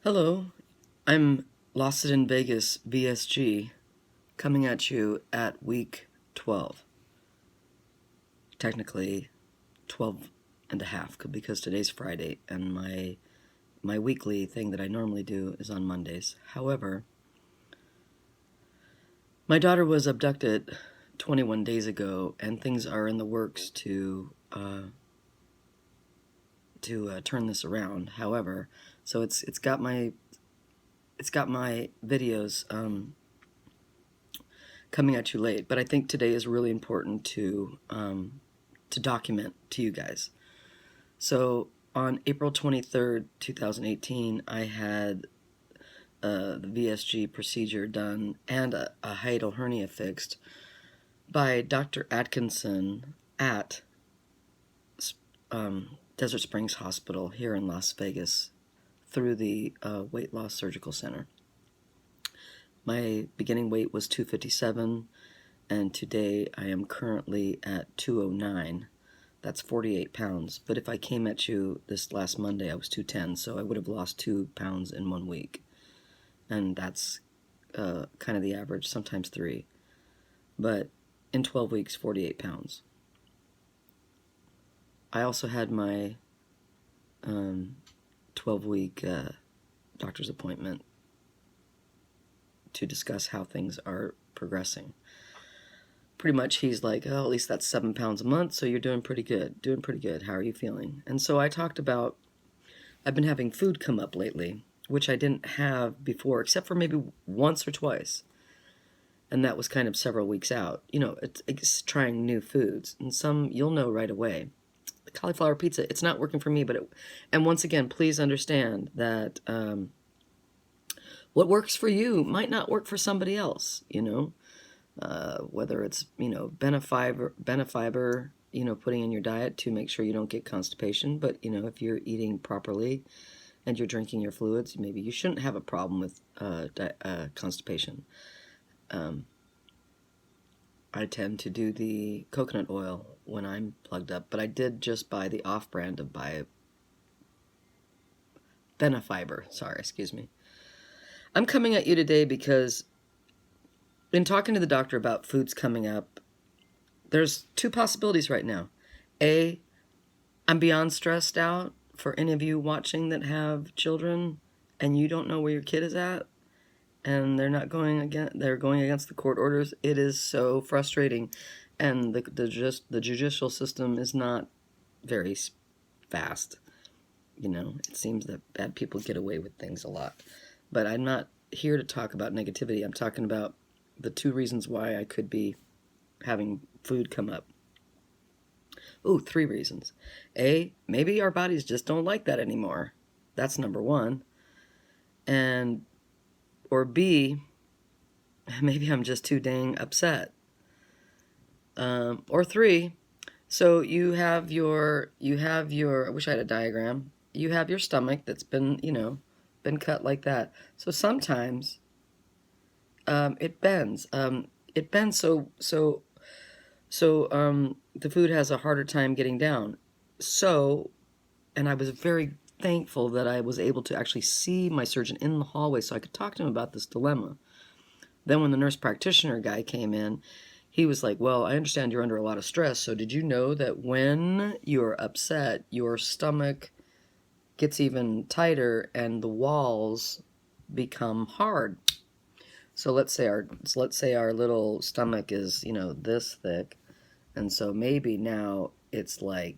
Hello, I'm Lost It in Vegas VSG, coming at you at week 12. Technically 12 and a half, because today's Friday and my weekly thing that I normally do is on Mondays. However, my daughter was abducted 21 days ago, and things are in the works to turn this around. However, so it's got my videos coming at you late, but I think today is really important to document to you guys. So on April 23rd, 2018, I had the VSG procedure done and a hiatal hernia fixed by Dr. Atkinson at Desert Springs Hospital here in Las Vegas through the Weight Loss Surgical Center. My beginning weight was 257, and today I am currently at 209. That's 48 pounds. But if I came at you this last Monday, I was 210, so I would have lost 2 pounds in 1 week. And that's kind of the average, sometimes 3. But in 12 weeks, 48 pounds. I also had my 12-week doctor's appointment to discuss how things are progressing. Pretty much he's like, oh, at least that's 7 pounds a month, so you're doing pretty good. How are you feeling? And so I talked about, I've been having food come up lately, which I didn't have before, except for maybe once or twice. And that was kind of several weeks out. You know, it's trying new foods. And some you'll know right away. The cauliflower pizza, it's not working for me, and once again, please understand that what works for you might not work for somebody else, whether it's, Benefiber, putting in your diet to make sure you don't get constipation. But, if you're eating properly and you're drinking your fluids, maybe you shouldn't have a problem with constipation. I tend to do the coconut oil when I'm plugged up, but I did just buy the off-brand of Benefiber. Sorry, excuse me. I'm coming at you today because in talking to the doctor about foods coming up, there's 2 possibilities right now. A, I'm beyond stressed out. For any of you watching that have children and you don't know where your kid is at, and they're going against the court orders, it is so frustrating. And the judicial system is not very fast. It seems that bad people get away with things a lot. But I'm not here to talk about negativity. I'm talking about the 2 reasons why I could be having food come up. 3 reasons. A, maybe our bodies just don't like that anymore. That's number 1. Or B, maybe I'm just too dang upset. Or 3, so you have your, I wish I had a diagram. You have your stomach that's been cut like that. So sometimes it bends. It bends so the food has a harder time getting down. So, and I was very thankful that I was able to actually see my surgeon in the hallway so I could talk to him about this dilemma. Then when the nurse practitioner guy came in, he was like, well, I understand you're under a lot of stress, so did you know that when you're upset, your stomach gets even tighter and the walls become hard? So let's say our little stomach is, this thick, and so maybe now it's like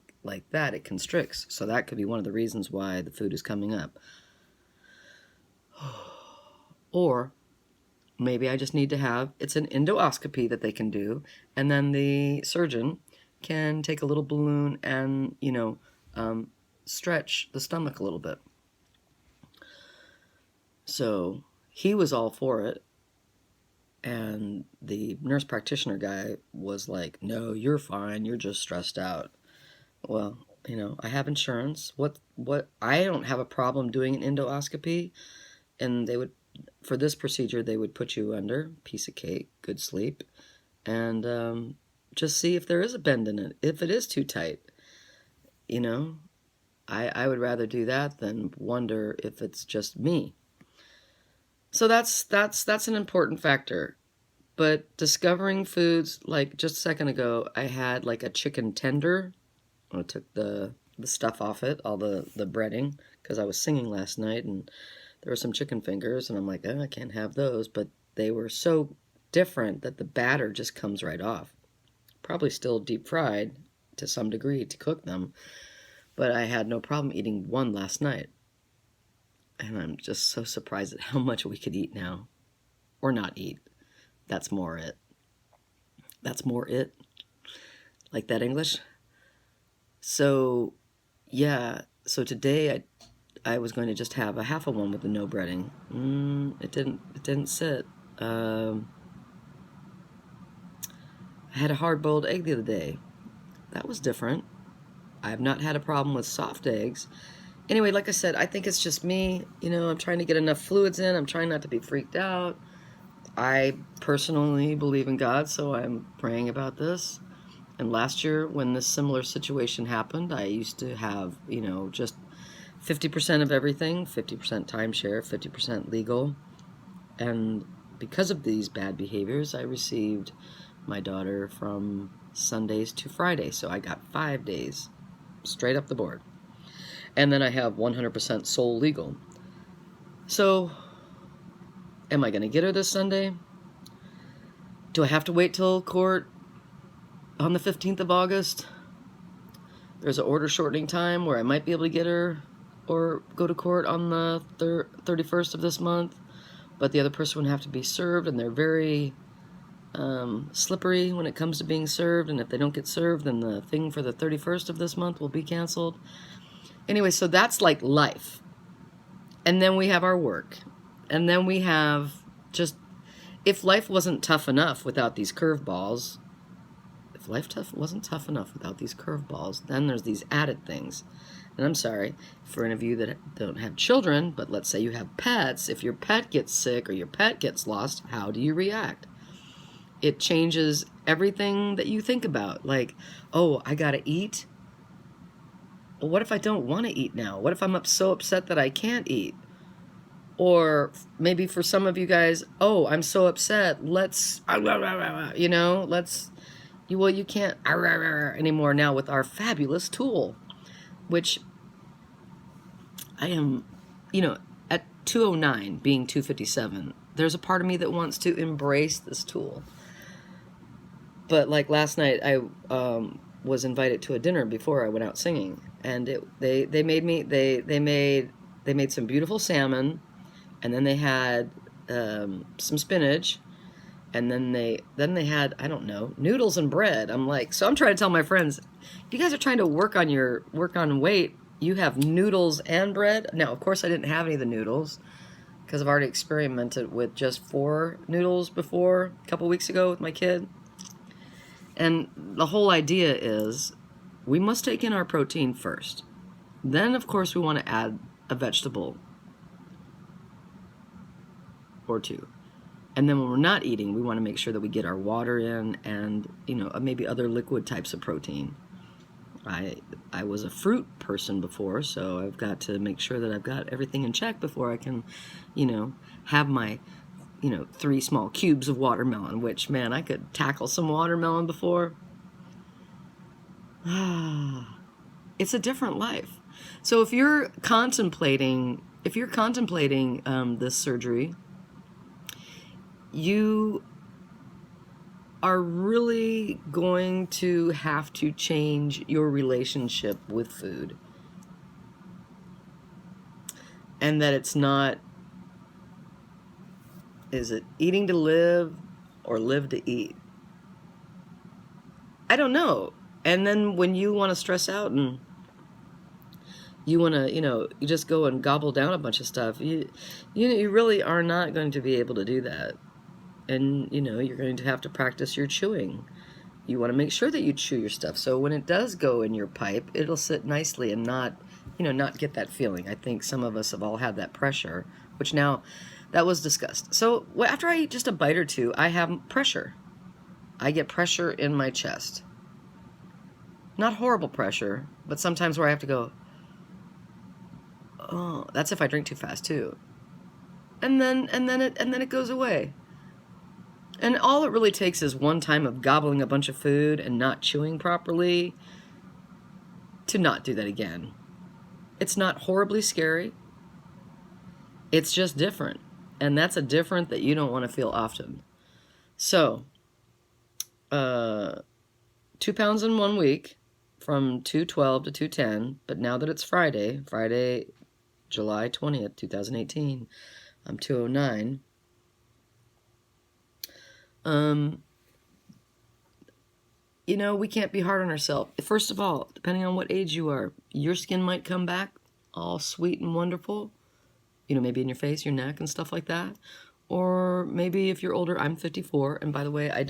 that, it constricts. So that could be one of the reasons why the food is coming up. Or maybe I just need to have, it's an endoscopy that they can do, and then the surgeon can take a little balloon and, stretch the stomach a little bit. So he was all for it. And the nurse practitioner guy was like, no, you're fine. You're just stressed out. Well, I have insurance. I don't have a problem doing an endoscopy. And for this procedure, they would put you under, piece of cake, good sleep, and just see if there is a bend in it, if it is too tight, I would rather do that than wonder if it's just me. So that's an important factor. But discovering foods, like just a second ago, I had like a chicken tender. I took the stuff off it, all the breading, because I was singing last night, and there were some chicken fingers, and I'm like, oh, I can't have those. But they were so different that the batter just comes right off. Probably still deep fried to some degree to cook them, but I had no problem eating one last night. And I'm just so surprised at how much we could eat now. Or not eat. That's more it. That's more it. Like that English? So, yeah. So today I was going to just have a half of one with the no breading. It didn't sit. I had a hard-boiled egg the other day. That was different. I've not had a problem with soft eggs. Anyway, like I said, I think it's just me. You know, I'm trying to get enough fluids in. I'm trying not to be freaked out. I personally believe in God, so I'm praying about this. And last year, when this similar situation happened, I used to have, you know, just 50% of everything, 50% timeshare, 50% legal. And because of these bad behaviors, I received my daughter from Sundays to Fridays. So I got 5 days straight up the board. And then I have 100% sole legal. So, am I going to get her this Sunday? Do I have to wait till court on the 15th of August? There's an order shortening time where I might be able to get her or go to court on the 31st of this month. But the other person would have to be served, and they're very slippery when it comes to being served. And if they don't get served, then the thing for the 31st of this month will be canceled. Anyway, so that's like life. And then we have our work. And then we have just, if life wasn't tough enough without these curveballs, wasn't tough enough without these curveballs, then there's these added things. And I'm sorry for any of you that don't have children, but let's say you have pets. If your pet gets sick or your pet gets lost, how do you react? It changes everything that you think about. Like, oh, I gotta eat. Well, what if I don't want to eat now? What if I'm so upset that I can't eat? Or maybe for some of you guys, oh, I'm so upset. Let's, you know, well, you can't anymore now with our fabulous tool, which I am, you know, at 209 being 257, there's a part of me that wants to embrace this tool. But like last night, I was invited to a dinner before I went out singing, and they made some beautiful salmon, and then they had some spinach, and then they had, I don't know, noodles and bread. I'm like, so I'm trying to tell my friends, you guys are trying to work on weight. You have noodles and bread. Now, of course, I didn't have any of the noodles because I've already experimented with just 4 noodles before a couple weeks ago with my kid. And the whole idea is we must take in our protein first. Then, of course, we want to add a vegetable or 2. And then when we're not eating, we want to make sure that we get our water in and, you know, maybe other liquid types of protein. I was a fruit person before, so I've got to make sure that I've got everything in check before I can, you know, have my, you know, 3 small cubes of watermelon, which, man, I could tackle some watermelon before. It's a different life. So if you're contemplating this surgery, you are really going to have to change your relationship with food. And that it's not, is it eating to live or live to eat? I don't know. And then when you want to stress out and you want to, you know, you just go and gobble down a bunch of stuff, you really are not going to be able to do that. And, you know, you're going to have to practice your chewing. You want to make sure that you chew your stuff. So when it does go in your pipe, it'll sit nicely and not, you know, not get that feeling. I think some of us have all had that pressure, which now, that was discussed. So after I eat just a bite or 2, I have pressure. I get pressure in my chest. Not horrible pressure, but sometimes where I have to go, Oh, that's if I drink too fast too. And then it goes away. And all it really takes is one time of gobbling a bunch of food and not chewing properly to not do that again. It's not horribly scary. It's just different. And that's a different that you don't want to feel often. So, 2 pounds in 1 week from 212 to 210. But now that it's Friday, July 20th, 2018, I'm 209. You know, we can't be hard on ourselves. First of all, depending on what age you are, your skin might come back all sweet and wonderful. You know, maybe in your face, your neck, and stuff like that. Or maybe if you're older, I'm 54. And by the way, I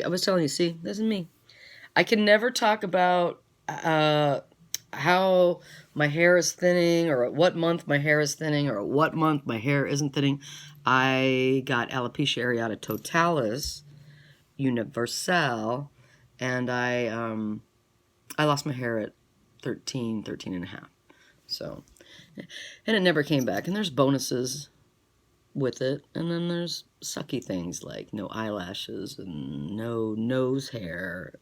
was telling you, see, this is me. I can never talk about how my hair is thinning, or at what month my hair is thinning, or at what month my hair isn't thinning. I got alopecia areata totalis, universal, and I lost my hair at 13 and a half. So, and it never came back. And there's bonuses with it, and then there's sucky things like no eyelashes and no nose hair.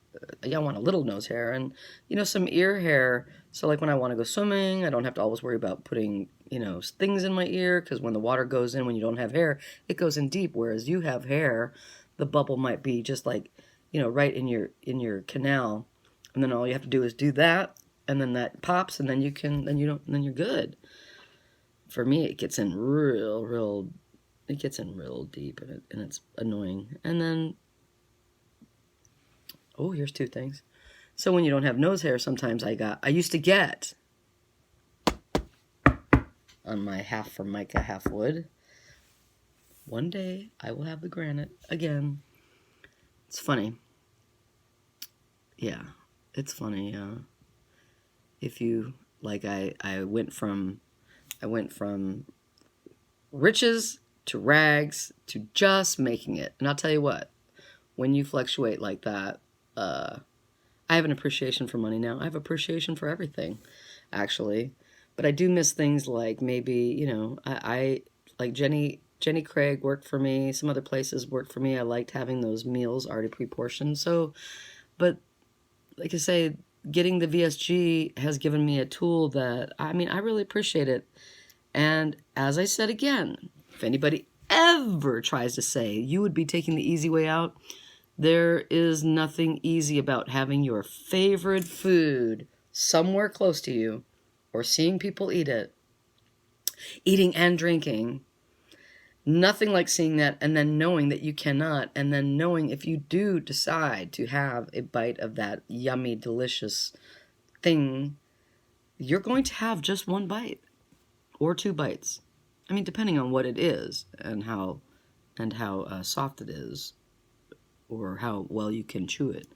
I want a little nose hair, and some ear hair. So like when I want to go swimming, I don't have to always worry about putting things in my ear, because when the water goes in, when you don't have hair, it goes in deep. Whereas you have hair, the bubble might be just like right in your canal, and then all you have to do is do that, and then that pops, and then you're good. For me, it gets in real deep, and it's annoying. And then, here's two things. So when you don't have nose hair, sometimes I used to get on my half Formica, half wood. One day I will have the granite again. It's funny. Yeah, it's funny. If you like, I went from riches to rags to just making it. And I'll tell you what, when you fluctuate like that, I have an appreciation for money now. I have appreciation for everything, actually. But I do miss things like maybe, I like Jenny Craig worked for me. Some other places worked for me. I liked having those meals already pre-portioned. So, but like I say, getting the VSG has given me a tool that, I really appreciate it. And as I said again, if anybody ever tries to say you would be taking the easy way out, there is nothing easy about having your favorite food somewhere close to you, or seeing people eat it, eating and drinking. Nothing like seeing that and then knowing that you cannot, and then knowing if you do decide to have a bite of that yummy, delicious thing, you're going to have just one bite or 2 bites. Depending on what it is and how soft it is, or how well you can chew it.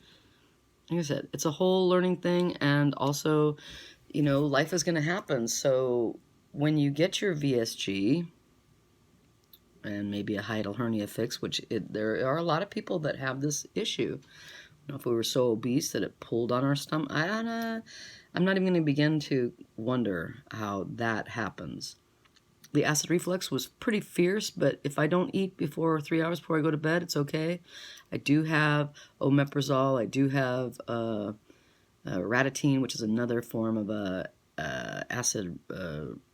Like I said, it's a whole learning thing, and also, life is going to happen. So when you get your VSG and maybe a H.Hernia fix, there are a lot of people that have this issue. If we were so obese that it pulled on our stomach, I'm not even going to begin to wonder how that happens. The acid reflux was pretty fierce, but if I don't eat before 3 hours before I go to bed, it's okay. I do have omeprazole. I do have Ratatine, which is another form of a acid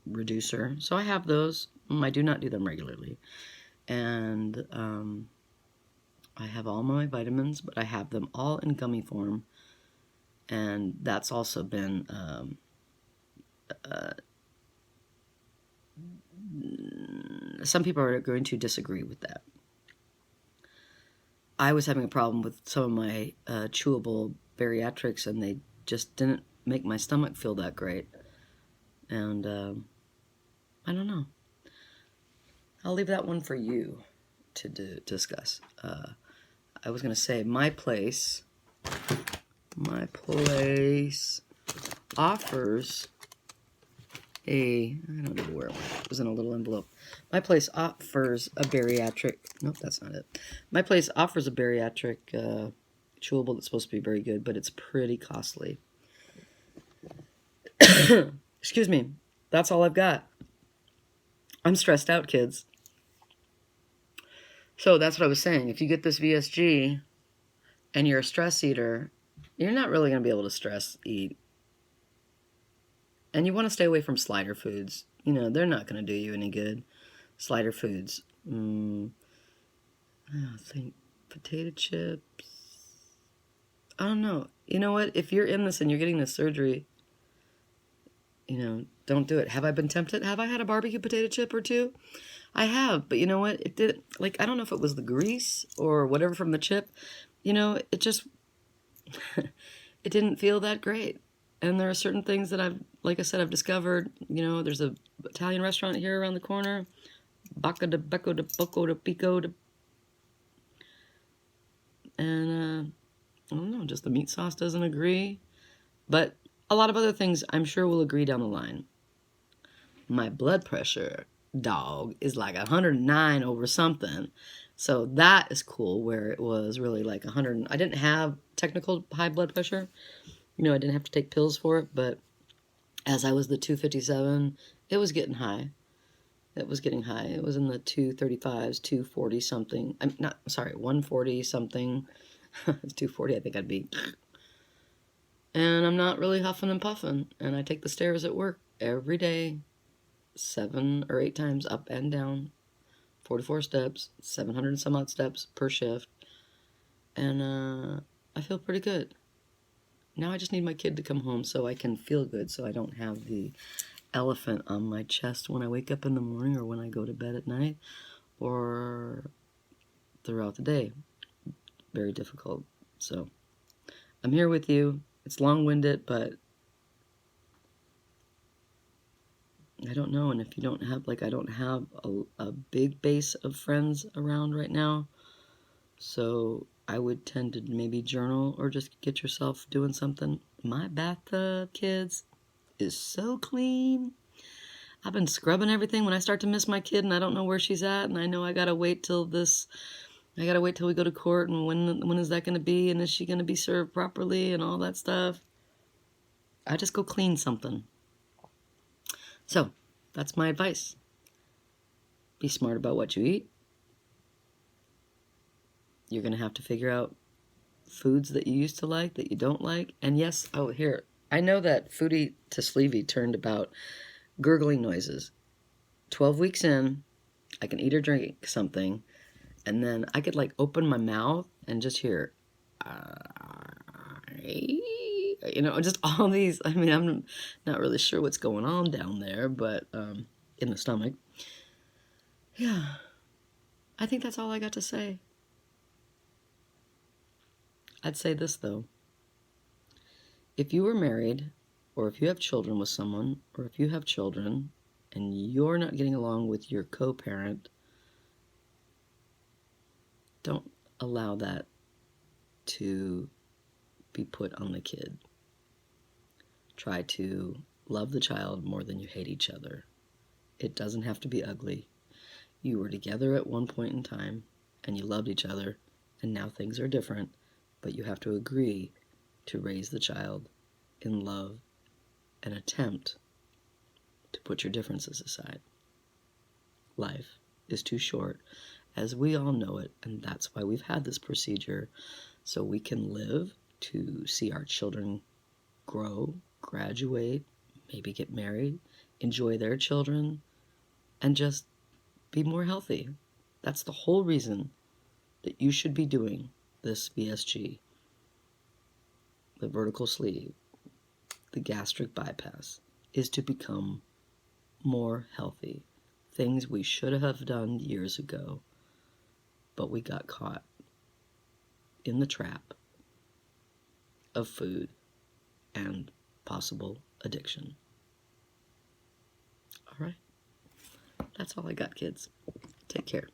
reducer. So I have those. I do not do them regularly. And I have all my vitamins, but I have them all in gummy form. And that's also been some people are going to disagree with that. I was having a problem with some of my chewable bariatrics, and they just didn't make my stomach feel that great. And I don't know. I'll leave that one for you to discuss. I was going to say my place offers I don't know where it went. It was in a little envelope. My place offers a bariatric. Nope, that's not it. My place offers a bariatric chewable that's supposed to be very good, but it's pretty costly. Excuse me. That's all I've got. I'm stressed out, kids. So that's what I was saying. If you get this VSG and you're a stress eater, you're not really going to be able to stress eat. And you want to stay away from slider foods. You know, they're not going to do you any good. Slider foods. I think potato chips. I don't know. You know what? If you're in this and you're getting this surgery, you know, don't do it. Have I been tempted? Have I had a barbecue potato chip or two? I have, but you know what? It did, like, I don't know if it was the grease or whatever from the chip. You know, it just, it didn't feel that great. And there are certain things that like I said, I've discovered. You know, there's a Italian restaurant here around the corner. Bacca de Becco de Boco de Pico de. And, I don't know, just the meat sauce doesn't agree. But a lot of other things I'm sure will agree down the line. My blood pressure, dog, is like 109 over something. So that is cool, where it was really like 100. I didn't have technical high blood pressure. You know, I didn't have to take pills for it, but as I was the 257, it was getting high. It was getting high. It was in the 235s, 240 something. I'm not, sorry, 140 something. It's 240, I think I'd be. And I'm not really huffing and puffing. And I take the stairs at work every day, 7 or 8 times up and down, 44 steps, 700 and some odd steps per shift. And I feel pretty good. Now I just need my kid to come home so I can feel good, so I don't have the elephant on my chest when I wake up in the morning or when I go to bed at night or throughout the day. Very difficult. So I'm here with you. It's long-winded, but I don't know. And if you don't have, like, I don't have a big base of friends around right now, so I would tend to maybe journal or just get yourself doing something. My bathtub, kids, is so clean. I've been scrubbing everything when I start to miss my kid and I don't know where she's at, and I know I gotta wait till we go to court, and when is that gonna be, and is she gonna be served properly and all that stuff. I just go clean something. So that's my advice. Be smart about what you eat. You're gonna have to figure out foods that you used to like that you don't like. And yes, oh, here, I know that Foodie to Sleevey turned about gurgling noises. 12 weeks in, I can eat or drink something, and then I could like open my mouth and just hear, you know, just all these. I mean, I'm not really sure what's going on down there, but in the stomach. Yeah, I think that's all I got to say. I'd say this, though. If you were married, or if you have children with someone, or if you have children, and you're not getting along with your co-parent, don't allow that to be put on the kid. Try to love the child more than you hate each other. It doesn't have to be ugly. You were together at one point in time, and you loved each other, and now things are different, but you have to agree to raise the child in love and attempt to put your differences aside. Life is too short, as we all know it, and that's why we've had this procedure, so we can live to see our children grow, graduate, maybe get married, enjoy their children, and just be more healthy. That's the whole reason that you should be doing this VSG, the vertical sleeve, the gastric bypass, is to become more healthy. Things we should have done years ago, but we got caught in the trap of food and possible addiction. All right. That's all I got, kids. Take care.